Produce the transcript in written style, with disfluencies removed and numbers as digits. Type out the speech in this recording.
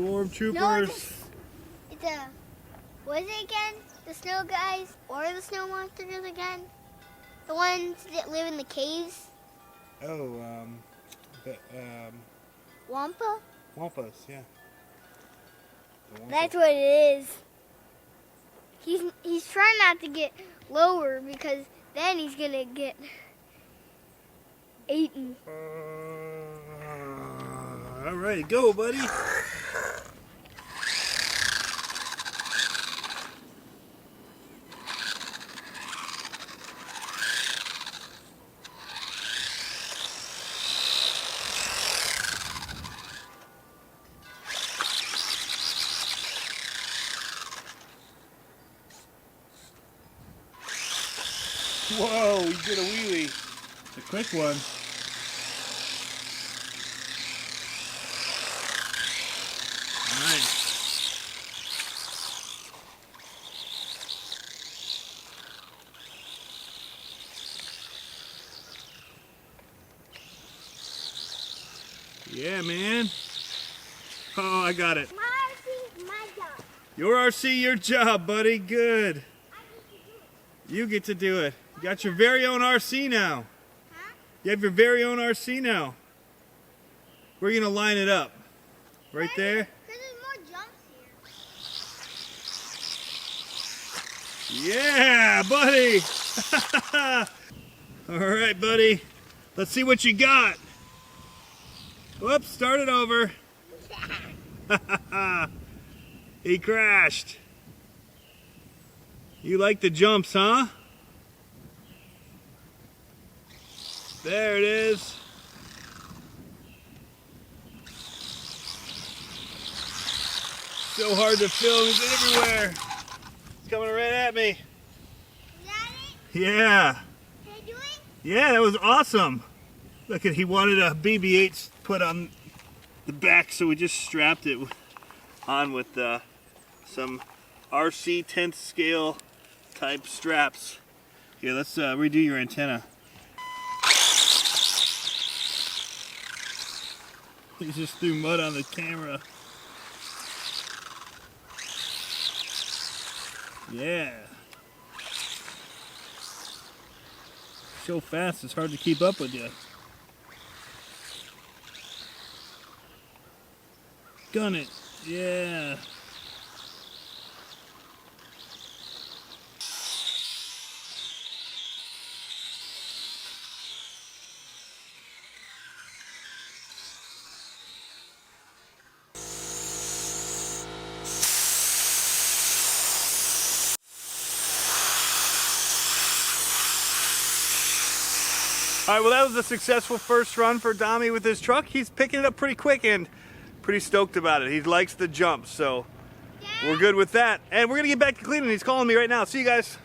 Stormtroopers. No, it's a, what is it again? The snow guys or the snow monsters again? The ones that live in the caves? Oh, Wampa? Wampas, yeah. The Wampas. That's what it is. He's trying not to get lower because then he's gonna get eaten. All right, go, buddy. Whoa, he did a wheelie. It's a quick one. Nice. Yeah, man. Oh, I got it. My RC, my job. Your RC, your job, buddy. Good. You get to do it. You got your very own RC now. Huh? You have your very own RC now. We're going to line it up. Right there. Because there's more jumps here. Yeah, buddy. All right, buddy. Let's see what you got. Whoops, start it over. He crashed. You like the jumps, huh? There it is. So hard to film, he's everywhere. It's coming right at me. Is that it? Yeah. Can I do it? Yeah, that was awesome. Look at, he wanted a BB-8 put on the back, so we just strapped it on with some RC 10th scale type straps. Here, let's redo your antenna. He just threw mud on the camera. Yeah. So fast, it's hard to keep up with you. Gun it. Yeah. All right, well, that was a successful first run for Domi with his truck. He's picking it up pretty quick and pretty stoked about it. He likes the jumps, so we're good with that. And we're gonna get back to cleaning. He's calling me right now. See you guys.